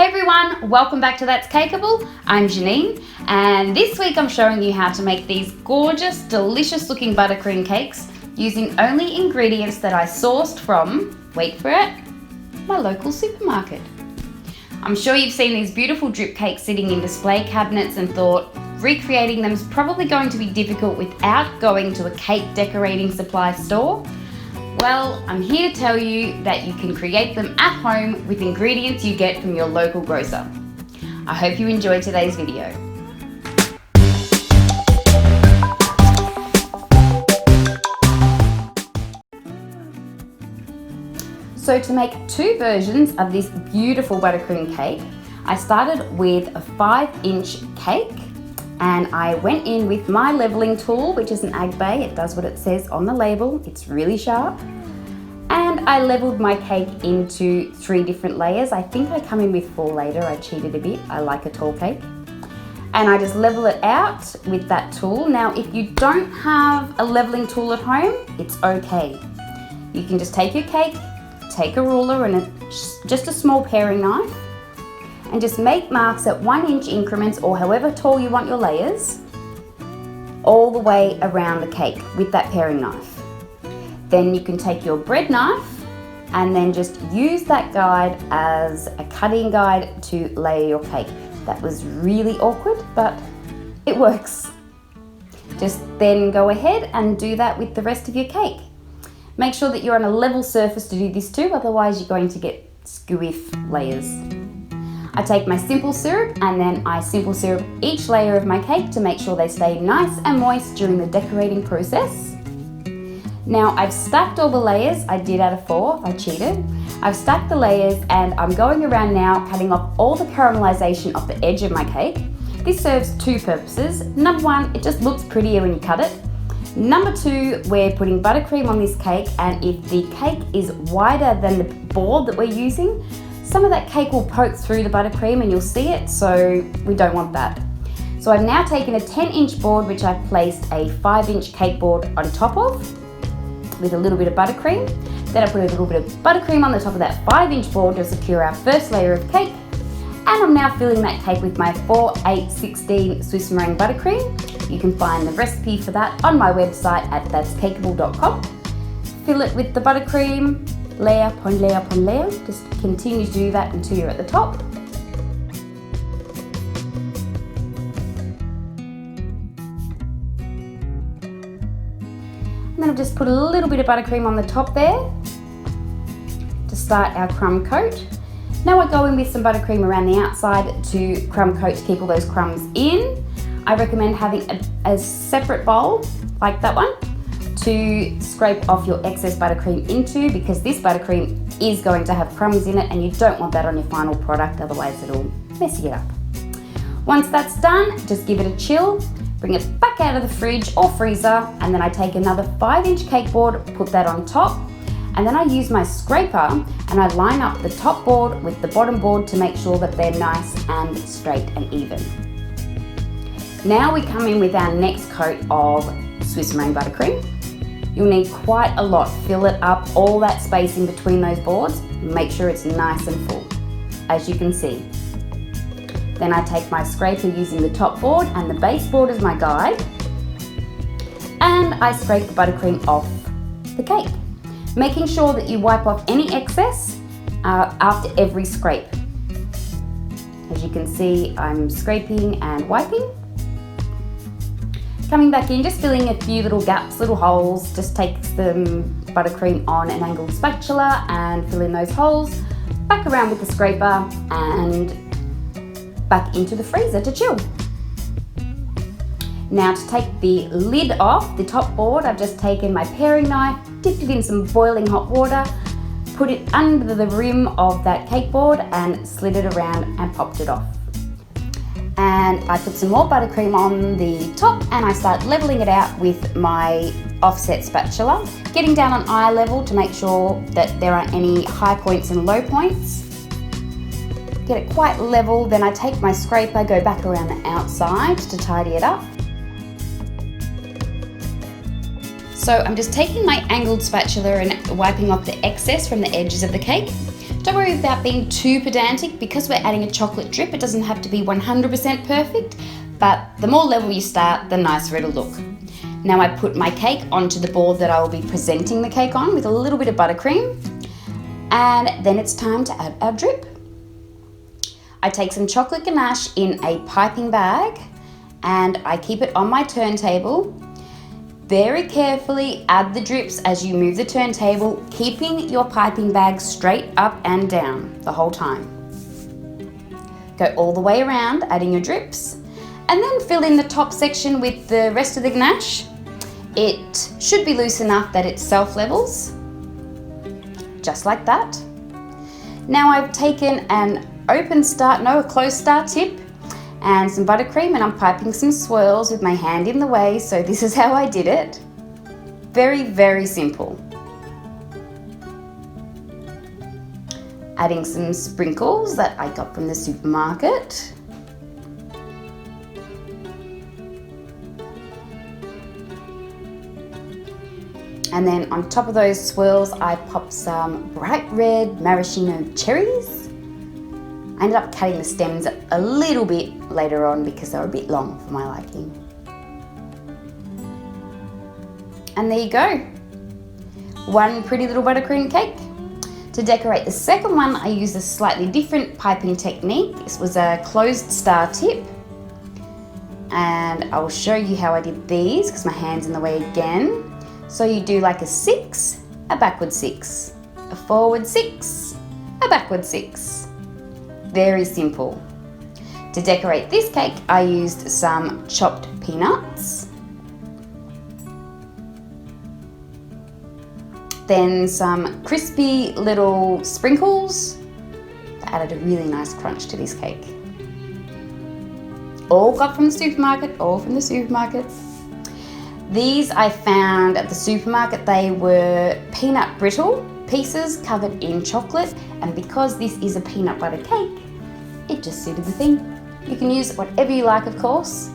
Hey everyone, welcome back to That's Cakeable. I'm Janine, and this week I'm showing you how to make these gorgeous, delicious looking buttercream cakes using only ingredients that I sourced from, wait for it, my local supermarket. I'm sure you've seen these beautiful drip cakes sitting in display cabinets and thought recreating them is probably going to be difficult without going to a cake decorating supply store. Well, I'm here to tell you that you can create them at home with ingredients you get from your local grocer. I hope you enjoyed today's video. So to make two versions of this beautiful buttercream cake, I started with a 5-inch cake and I went in with my leveling tool, which is an Agbe. It does what it says on the label. It's really sharp. And I leveled my cake into 3 different layers. I think I come in with 4 later. I cheated a bit. I like a tall cake. And I just level it out with that tool. Now, if you don't have a leveling tool at home, it's okay. You can just take your cake, take a ruler and just a small paring knife, and just make marks at 1-inch increments or however tall you want your layers all the way around the cake with that paring knife. Then you can take your bread knife and then just use that guide as a cutting guide to layer your cake. That was really awkward, but it works. Just then go ahead and do that with the rest of your cake. Make sure that you're on a level surface to do this too, otherwise you're going to get squiff layers. I take my simple syrup and then I simple syrup each layer of my cake to make sure they stay nice and moist during the decorating process. Now I've stacked all the layers. I did out of 4, I cheated. I've stacked the layers and I'm going around now cutting off all the caramelization off the edge of my cake. This serves 2 purposes. Number 1, it just looks prettier when you cut it. Number 2, we're putting buttercream on this cake, and if the cake is wider than the board that we're using, some of that cake will poke through the buttercream and you'll see it, so we don't want that. So I've now taken a 10-inch board which I've placed a 5-inch cake board on top of with a little bit of buttercream. Then I put a little bit of buttercream on the top of that 5-inch board to secure our first layer of cake. And I'm now filling that cake with my 4, 8, 16 Swiss meringue buttercream. You can find the recipe for that on my website at that'scakeable.com. Fill it with the buttercream, layer upon layer upon layer. Just continue to do that until you're at the top. And then I've just put a little bit of buttercream on the top there to start our crumb coat. Now I go in with some buttercream around the outside to crumb coat to keep all those crumbs in. I recommend having a separate bowl like that one to scrape off your excess buttercream into, because this buttercream is going to have crumbs in it and you don't want that on your final product, otherwise it'll messy it up. Once that's done, just give it a chill, bring it back out of the fridge or freezer, and then I take another 5-inch cake board, put that on top, and then I use my scraper and I line up the top board with the bottom board to make sure that they're nice and straight and even. Now we come in with our next coat of Swiss meringue buttercream. You'll need quite a lot. Fill it up, all that space in between those boards. Make sure it's nice and full, as you can see. Then I take my scraper using the top board and the base board as my guide, and I scrape the buttercream off the cake, making sure that you wipe off any excess after every scrape. As you can see, I'm scraping and wiping. Coming back in, just filling a few little gaps, little holes. Just take the buttercream on an angled spatula and fill in those holes. Back around with the scraper and back into the freezer to chill. Now to take the lid off the top board, I've just taken my paring knife, dipped it in some boiling hot water, put it under the rim of that cake board and slid it around and popped it off. And I put some more buttercream on the top and I start leveling it out with my offset spatula, getting down on eye level to make sure that there aren't any high points and low points. Get it quite level, then I take my scraper, go back around the outside to tidy it up. So I'm just taking my angled spatula and wiping off the excess from the edges of the cake. Don't worry about being too pedantic. Because we're adding a chocolate drip, it doesn't have to be 100% perfect, but the more level you start, the nicer it'll look. Now I put my cake onto the board that I will be presenting the cake on with a little bit of buttercream, and then it's time to add our drip. I take some chocolate ganache in a piping bag and I keep it on my turntable. Very carefully add the drips as you move the turntable, keeping your piping bag straight up and down the whole time. Go all the way around, adding your drips, and then fill in the top section with the rest of the ganache. It should be loose enough that it self-levels, just like that. Now I've taken a closed star tip and some buttercream, and I'm piping some swirls with my hand in the way, so this is how I did it. Very, very simple. Adding some sprinkles that I got from the supermarket. And then on top of those swirls, I popped some bright red maraschino cherries. I ended up cutting the stems a little bit later on because they were a bit long for my liking. And there you go. One pretty little buttercream cake. To decorate the second one, I used a slightly different piping technique. This was a closed star tip. And I will show you how I did these because my hand's in the way again. So you do like a 6, a backward 6, a forward 6, a backward 6. Very simple. To decorate this cake, I used some chopped peanuts, then some crispy little sprinkles that added a really nice crunch to this cake. All got from the supermarket, all from the supermarket. These I found at the supermarket. They were peanut brittle pieces covered in chocolate, and because this is a peanut butter cake, it just suited the theme. You can use whatever you like, of course.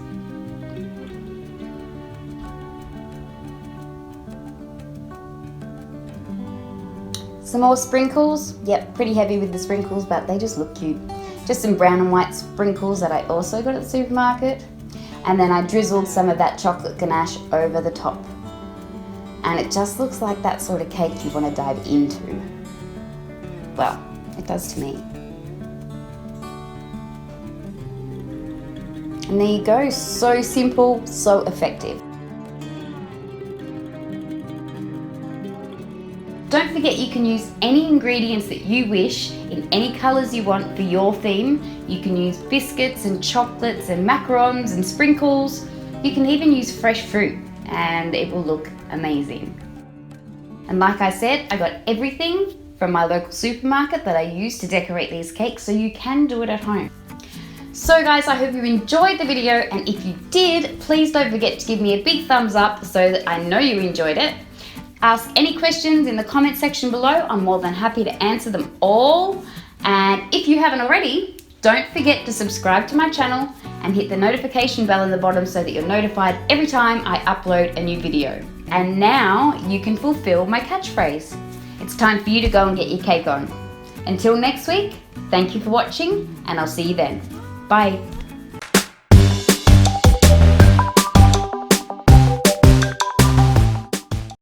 Some more sprinkles. Yep, pretty heavy with the sprinkles, but they just look cute. Just some brown and white sprinkles that I also got at the supermarket. And then I drizzled some of that chocolate ganache over the top. And it just looks like that sort of cake you want to dive into. Well, it does to me. And there you go, so simple, so effective. Don't forget you can use any ingredients that you wish in any colours you want for your theme. You can use biscuits and chocolates and macarons and sprinkles. You can even use fresh fruit and it will look amazing. And like I said, I got everything from my local supermarket that I use to decorate these cakes, so you can do it at home. So guys, I hope you enjoyed the video, and if you did, please don't forget to give me a big thumbs up so that I know you enjoyed it. Ask any questions in the comment section below. I'm more than happy to answer them all. And if you haven't already, don't forget to subscribe to my channel and hit the notification bell in the bottom so that you're notified every time I upload a new video. And now you can fulfill my catchphrase. It's time for you to go and get your cake on. Until next week, thank you for watching, and I'll see you then. Bye.